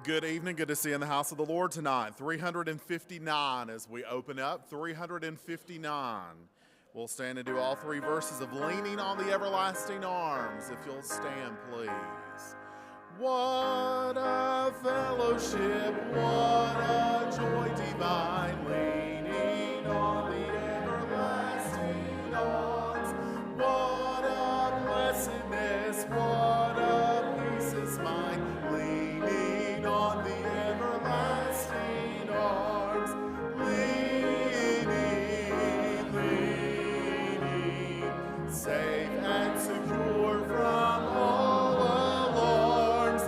Good evening. Good to see you in the house of the Lord tonight. 359 as we open up. 359. We'll stand and do all three verses of Leaning on the Everlasting Arms. If you'll stand, please. What a fellowship, what a joy divine, leaning on the everlasting arms. What a blessedness, what a peace is mine, leaning on the everlasting arms. Leaning, safe and secure from all alarms.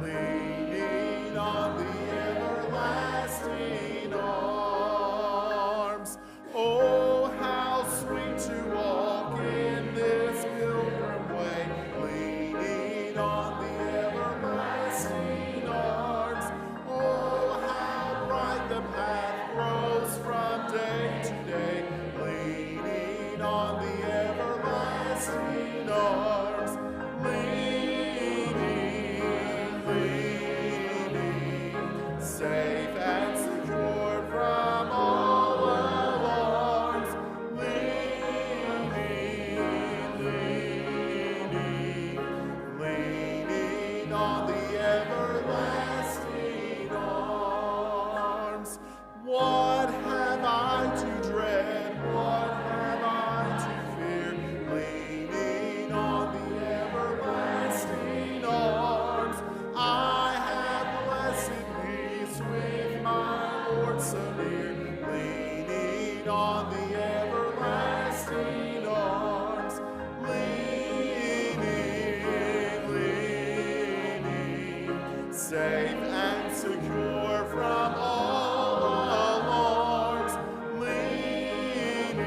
Leaning on the everlasting arms. Oh, how sweet to walk in this pilgrim way, leaning on the everlasting arms. Oh, how bright the path grows from day to day, leaning on the everlasting arms. Leaning, safe and secure from all alarms. Leaning on the everlasting arms. What have I to dread? What have I to fear? Leaning on the everlasting arms. I have blessed peace with my Lord so near. Leaning on the everlasting arms. Leaning, safe and secure from all alarms. Leaning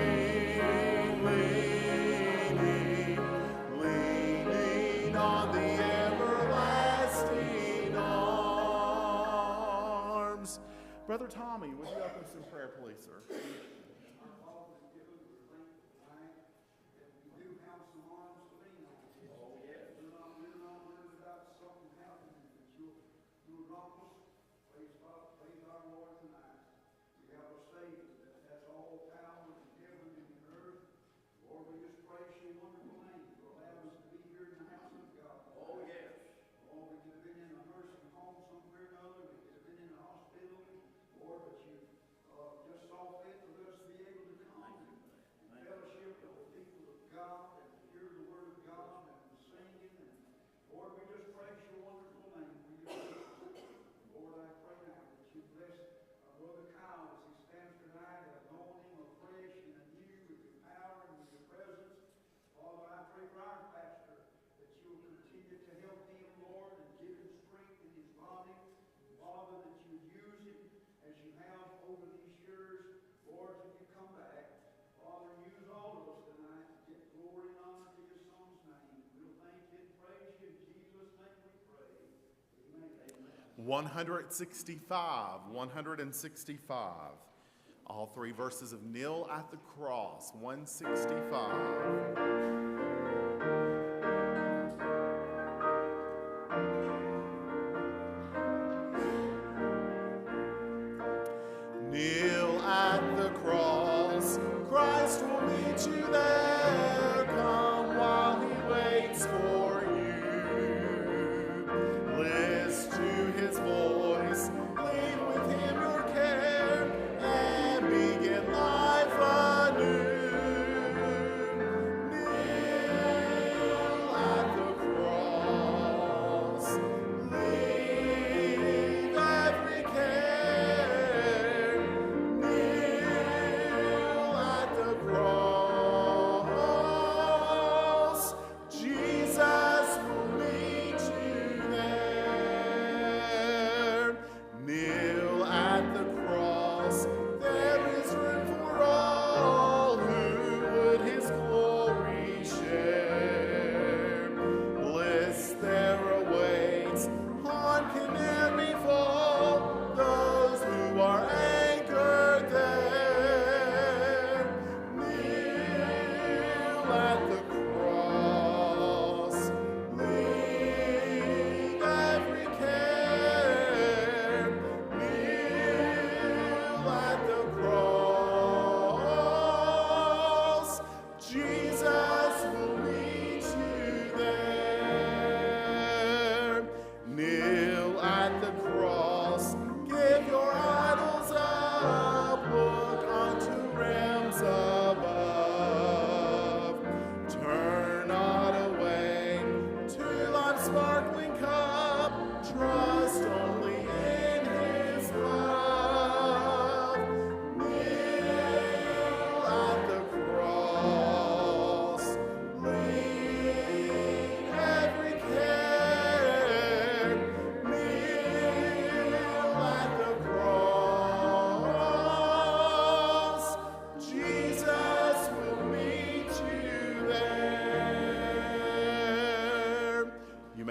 on the everlasting arms. Brother Tommy, would you open us in prayer, please, sir? Use all of us tonight to get glory and honor to your son's name. We'll thank you and praise you. In Jesus' name we pray. Amen. 165. 165. All three verses of Kneel at the Cross. 165. Kneel at the cross, Christ will meet you there. Come while he waits for you. Listen to his voice, leave with him your care, and begin life anew. Kneel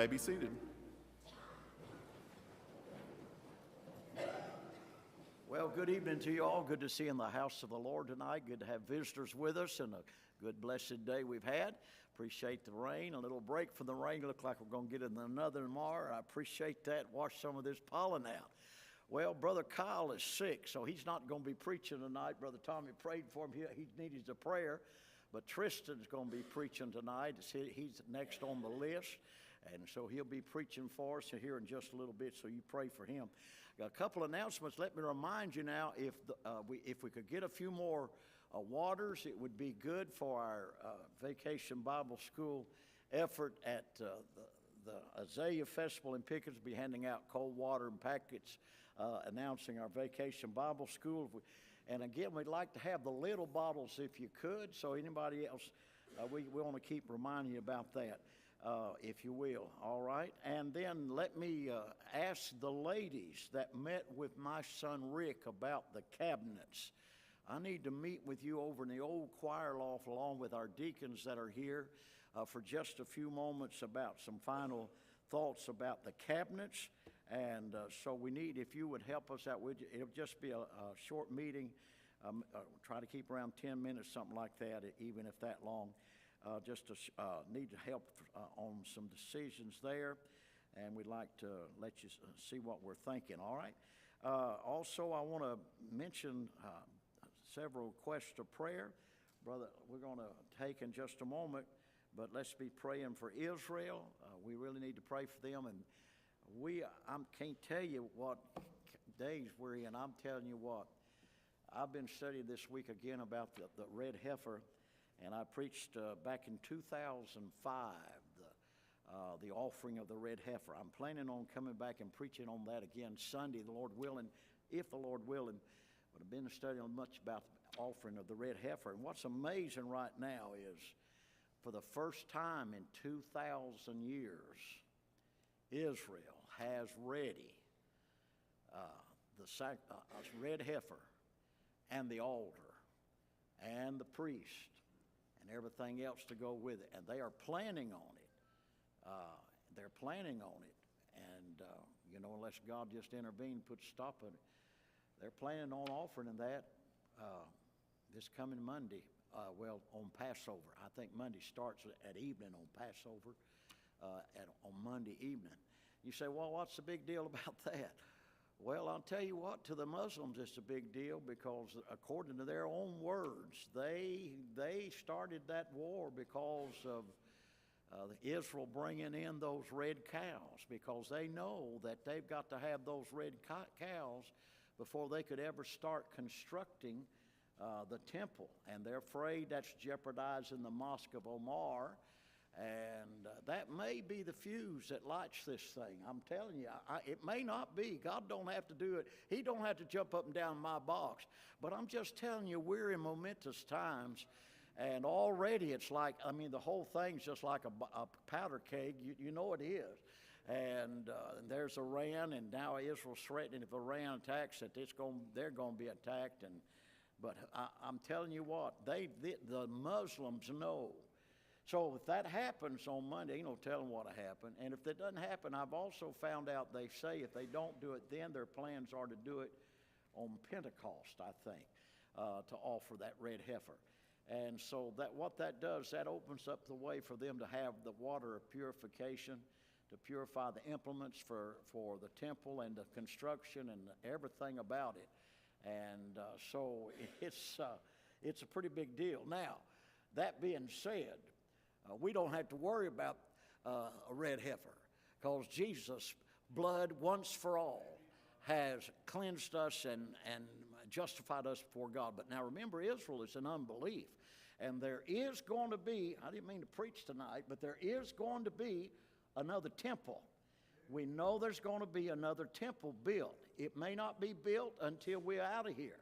may be seated. Well, good evening to you all. Good to see you in the house of the Lord tonight. Good to have visitors with us and a good blessed day we've had. Appreciate the rain. A little break from the rain. Look like we're going to get another tomorrow. I appreciate that. Wash some of this pollen out. Well, Brother Kyle is sick, so he's not going to be preaching tonight. Brother Tommy prayed for him. He needed a prayer. But Tristan's going to be preaching tonight. He's next on the list. And so he'll be preaching for us here in just a little bit, so you pray for him. Got a couple announcements. Let me remind you now, if we could get a few more waters, it would be good for our Vacation Bible School effort at the Azalea Festival in Pickens. Be handing out cold water and packets announcing our Vacation Bible School. And again, we'd like to have the little bottles if you could, so anybody else, we want to keep reminding you about that. If you will, all right? And then let me ask the ladies that met with my son Rick about the cabinets. I need to meet with you over in the old choir loft along with our deacons that are here for just a few moments about some final thoughts about the cabinets. And so we need, if you would help us out, it'll just be a short meeting. Try to keep around 10 minutes, something like that, even if that long. Just to need help on some decisions there, and we'd like to let you see what we're thinking, all right? Also, I want to mention several requests of prayer. Brother, we're going to take in just a moment, but let's be praying for Israel. We really need to pray for them, and I can't tell you what days we're in. I'm telling you what, I've been studying this week again about the red heifer. And I preached back in 2005, the offering of the red heifer. I'm planning on coming back and preaching on that again Sunday, the Lord willing, if the Lord willing. But I've been studying much about the offering of the red heifer. And what's amazing right now is, for the first time in 2,000 years, Israel has ready the red heifer and the altar and the priest and everything else to go with it. And they are planning on it. They're planning on it. And, unless God just intervened, put a stop on it, they're planning on offering that this coming Monday, on Passover. I think Monday starts at evening on Passover, on Monday evening. You say, well, what's the big deal about that? Well, I'll tell you what, to the Muslims it's a big deal because according to their own words, they started that war because of Israel bringing in those red cows, because they know that they've got to have those red cows before they could ever start constructing the temple. And they're afraid that's jeopardizing the Mosque of Omar. And that may be the fuse that lights this thing. I'm telling you, it may not be. God don't have to do it. He don't have to jump up and down my box. But I'm just telling you, we're in momentous times. And already it's like, the whole thing's just like a powder keg. You know it is. And there's Iran, and now Israel's threatening if Iran attacks that they're going to be attacked. But I'm telling you what, the Muslims know. So if that happens on Monday, ain't no telling what'll happen. And if that doesn't happen, I've also found out they say if they don't do it then, their plans are to do it on Pentecost, I think, to offer that red heifer. And so what that does, that opens up the way for them to have the water of purification, to purify the implements for the temple and the construction and everything about it. And so it's a pretty big deal. Now, that being said, we don't have to worry about a red heifer because Jesus' blood once for all has cleansed us and justified us before God. But now remember, Israel is in unbelief. And there is going to be, I didn't mean to preach tonight, but there is going to be another temple. We know there's going to be another temple built. It may not be built until we're out of here.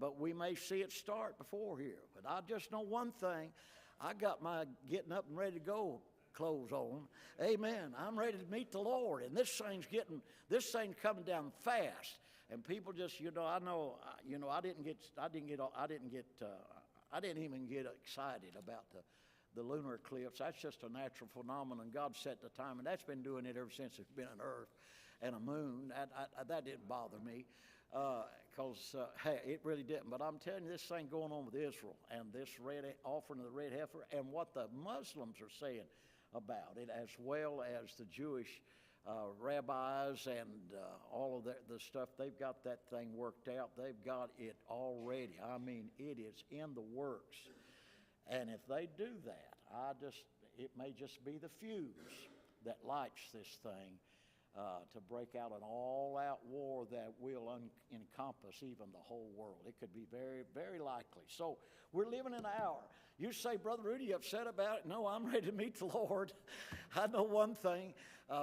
But we may see it start before here. But I just know one thing. I got my getting up and ready to go clothes on. Amen. I'm ready to meet the Lord. And this thing's coming down fast. And people just, I didn't even get excited about the lunar eclipse. That's just a natural phenomenon. God set the time, and that's been doing it ever since there's been an earth and a moon. That didn't bother me, because, hey, it really didn't. But I'm telling you, this thing going on with Israel and this offering of the red heifer and what the Muslims are saying about it, as well as the Jewish rabbis and all of the stuff, they've got that thing worked out. They've got it already. I mean, it is in the works. And if they do that, it may just be the fuse that lights this thing to break out an all-out war that will encompass even the whole world. It could be very, very likely. So we're living in an hour. You say, Brother Rudy, you upset about it? No, I'm ready to meet the Lord. I know one thing.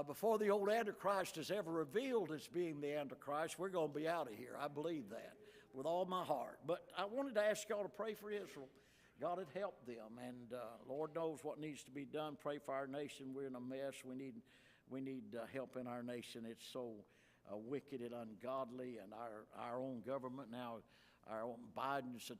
Before the old Antichrist is ever revealed as being the Antichrist, we're going to be out of here. I believe that with all my heart. But I wanted to ask y'all to pray for Israel. God had helped them, and Lord knows what needs to be done. Pray for our nation. We're in a mess. We need help in our nation. It's so wicked and ungodly, and our own government now, our own Biden's